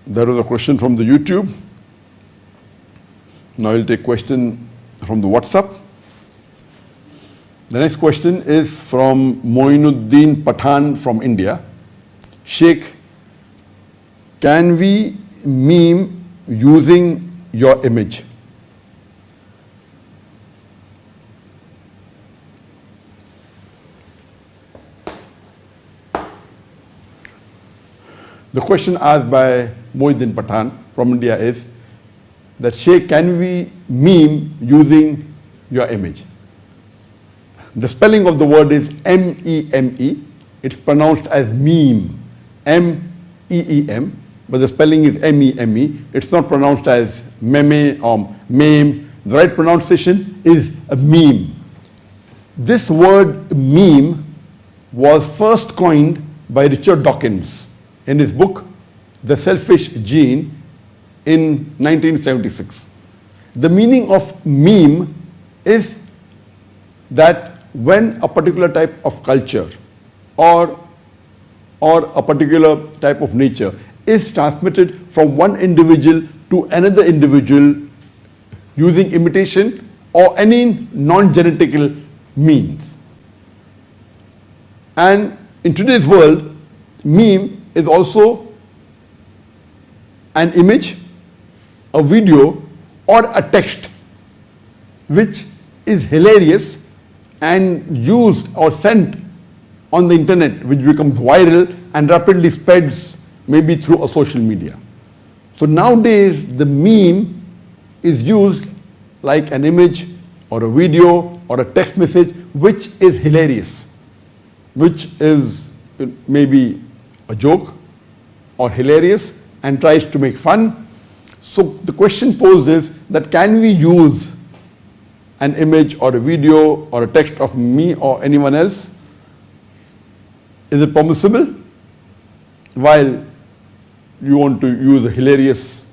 There was a question from the YouTube. Now I'll take question from the WhatsApp. The next question is from Moinuddin Pathan from India. Sheikh, can we meme using your image? The question asked by Moinuddin Pathan from India is that, Sheikh, can we meme using your image? The spelling of the word is M-E-M-E. It's pronounced as meme, M-E-E-M, but the spelling is M-E-M-E. It's not pronounced as meme or meme. The right pronunciation is a meme. This word meme was first coined by Richard Dawkins in his book, The Selfish Gene, in 1976. The meaning of meme is that when a particular type of culture or a particular type of nature is transmitted from one individual to another individual using imitation or any non-genetical means. And in today's world, meme is also an image, a video, or a text which is hilarious and used or sent on the internet, which becomes viral and rapidly spreads maybe through a social media. So nowadays the meme is used like an image or a video or a text message which is hilarious, which is maybe a joke or hilarious and tries to make fun. So the question posed is that, can we use an image or a video or a text of me or anyone else? Is it permissible while you want to use a hilarious,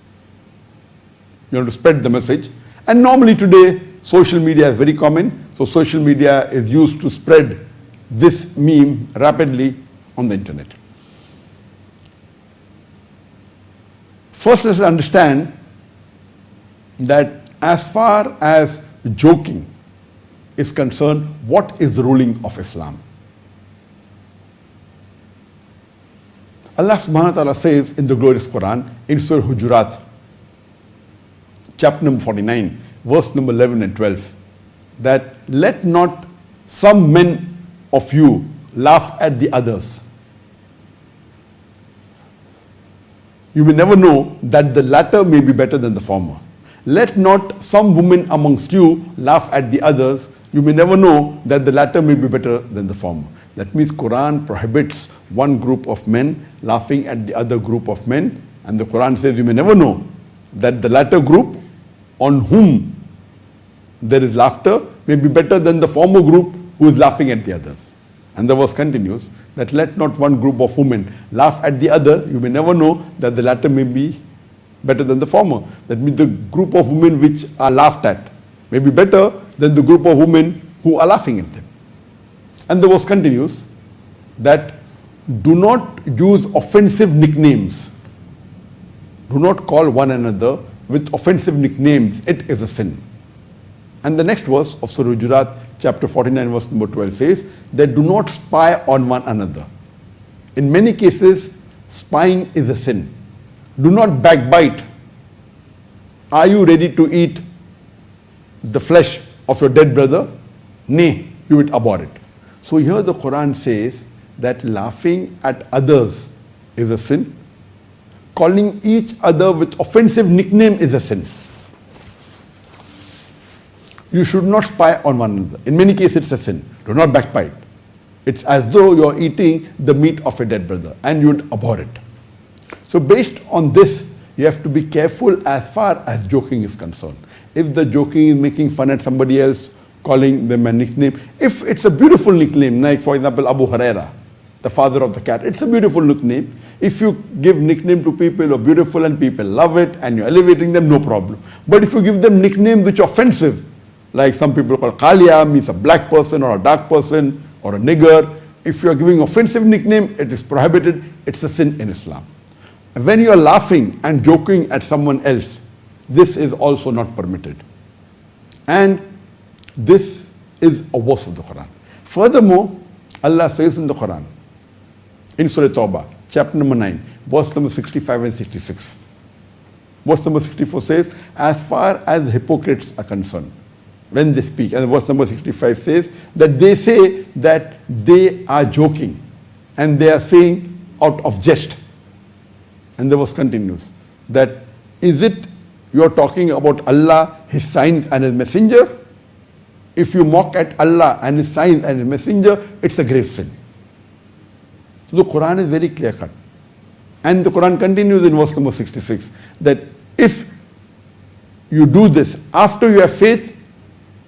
you want to spread the message? And normally today social media is very common, so social media is used to spread this meme rapidly on the internet. First, let's understand that as far as joking is concerned, what is the ruling of Islam? Allah subhanahu wa ta'ala says in the glorious Quran, in Surah Hujurat, chapter number 49, verse number 11 and 12, that let not some men of you laugh at the others. You may never know that the latter may be better than the former. Let not some women amongst you laugh at the others. You may never know that the latter may be better than the former. That means Quran prohibits one group of men laughing at the other group of men. And the Quran says you may never know that the latter group on whom there is laughter may be better than the former group who is laughing at the others. And the verse continues that let not one group of women laugh at the other. You may never know that the latter may be better than the former. That means the group of women which are laughed at may be better than the group of women who are laughing at them. And the verse continues that do not use offensive nicknames. Do not call one another with offensive nicknames. It is a sin. And the next verse of Surah Hujurat, chapter 49, verse number 12 says that do not spy on one another. In many cases, spying is a sin. Do not backbite. Are you ready to eat the flesh of your dead brother? Nay, you will abhor it. So here the Quran says that laughing at others is a sin. Calling each other with offensive nickname is a sin. You should not spy on one another. In many cases it's a sin. Do not backbite. It's as though you are eating the meat of a dead brother and you would abhor it. So based on this, you have to be careful as far as joking is concerned. If the joking is making fun at somebody else, calling them a nickname, if it's a beautiful nickname, like for example Abu Huraira, the father of the cat, it's a beautiful nickname. If you give nickname to people who are beautiful and people love it and you're elevating them, no problem. But if you give them nicknames which are offensive, like some people call Kalia, means a black person or a dark person or a nigger, if you are giving offensive nickname, it is prohibited, it's a sin in Islam. when you are laughing and joking at someone else, this is also not permitted. And this is a verse of the Quran. Furthermore, Allah says in the Quran, in Surah Tawbah, chapter number 9, verse number 65 and 66. Verse number 64 says, as far as hypocrites are concerned, when they speak, and verse number 65 says that they say that they are joking and they are saying out of jest. And the verse continues that, is it you are talking about Allah, His signs and His messenger? If you mock at Allah and His signs and His messenger, it's a grave sin. So the Quran is very clear cut. And the Quran continues in verse number 66 that if you do this after you have faith,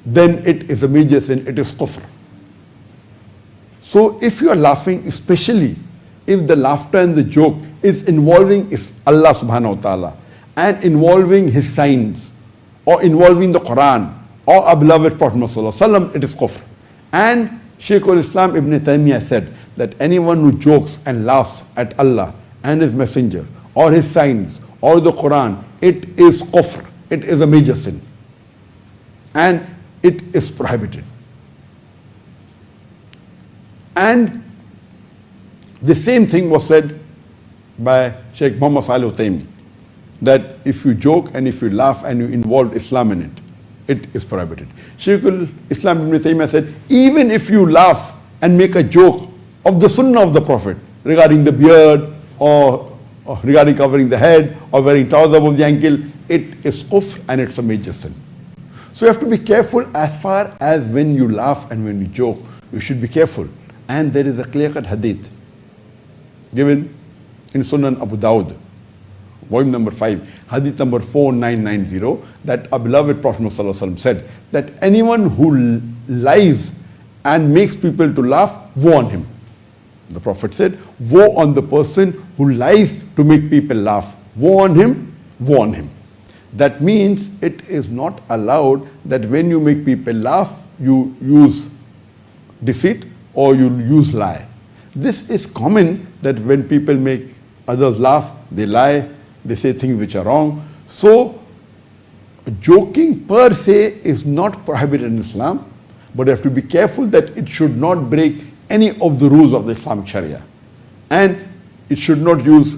then it is a major sin, it is kufr. So if you are laughing, especially if the laughter and the joke is involving Allah subhanahu wa ta'ala and involving His signs or involving the Quran or our beloved Prophet Muhammad sallallahu alaihi wasallam, it is kufr. And Shaykh al-Islam Ibn Taymiyyah said that anyone who jokes and laughs at Allah and His messenger or His signs or the Quran, it is kufr, it is a major sin. And it is prohibited. And the same thing was said by Sheikh Muhammad Salih Uthaymeen, that if you joke and if you laugh and you involve Islam in it, it is prohibited. Shaykh al-Islam Ibn Taymiyyah said, even if you laugh and make a joke of the sunnah of the Prophet regarding the beard or regarding covering the head or wearing trousers above the ankle, it is kufr and it's a major sin. So you have to be careful as far as when you laugh and when you joke, you should be careful. And there is a clear-cut hadith given in Sunan Abu Dawud, volume number 5, hadith number 4990, that our beloved Prophet ﷺ said that anyone who lies and makes people to laugh, woe on him. The Prophet said, woe on the person who lies to make people laugh. Woe on him, woe on him. That means it is not allowed that when you make people laugh, you use deceit or you use lie. This is common, that when people make others laugh, they lie, they say things which are wrong. So joking per se is not prohibited in Islam, but you have to be careful that it should not break any of the rules of the Islamic Sharia. And it should not use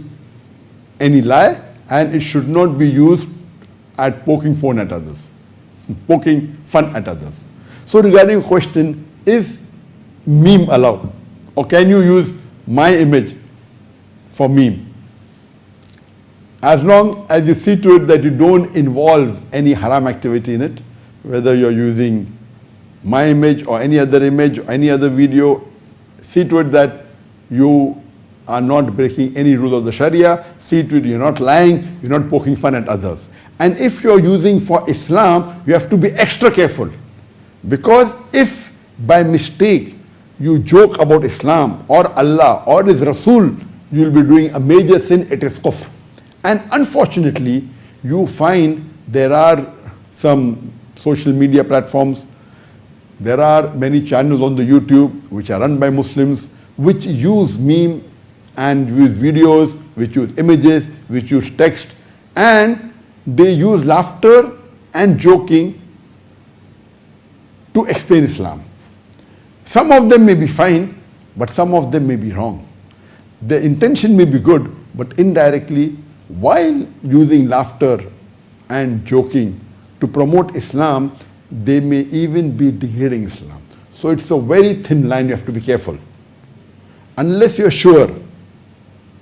any lie, and it should not be used at poking fun at others. So regarding the question, is meme allowed? Or can you use my image for meme? As long as you see to it that you don't involve any haram activity in it, whether you're using my image or any other image or any other video, see to it that you are not breaking any rule of the Sharia, see to it you're not lying, you're not poking fun at others. And if you're using for Islam, you have to be extra careful. Because if by mistake you joke about Islam or Allah or His Rasul, you'll be doing a major sin, it is kufr. And unfortunately, you find there are some social media platforms, there are many channels on the YouTube which are run by Muslims, which use meme and use videos, which use images, which use text, and they use laughter and joking to explain Islam. Some of them may be fine, but some of them may be wrong. The intention may be good, but indirectly, while using laughter and joking to promote Islam, they may even be degrading Islam. So it's a very thin line, you have to be careful. Unless you're sure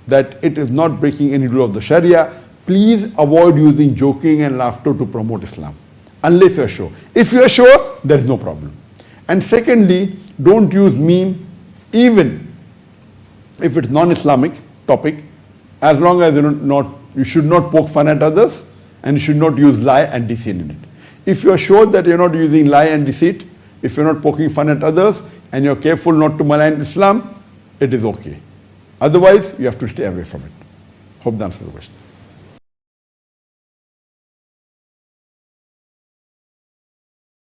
that it is not breaking any rule of the Sharia, please avoid using joking and laughter to promote Islam. Unless you're sure. If you're sure, there is no problem. And secondly, don't use meme even if it's non-Islamic topic, as long as you should not poke fun at others and you should not use lie and deceit in it. If you're sure that you're not using lie and deceit, if you're not poking fun at others and you're careful not to malign Islam, it is okay. Otherwise, you have to stay away from it. Hope that answers the question.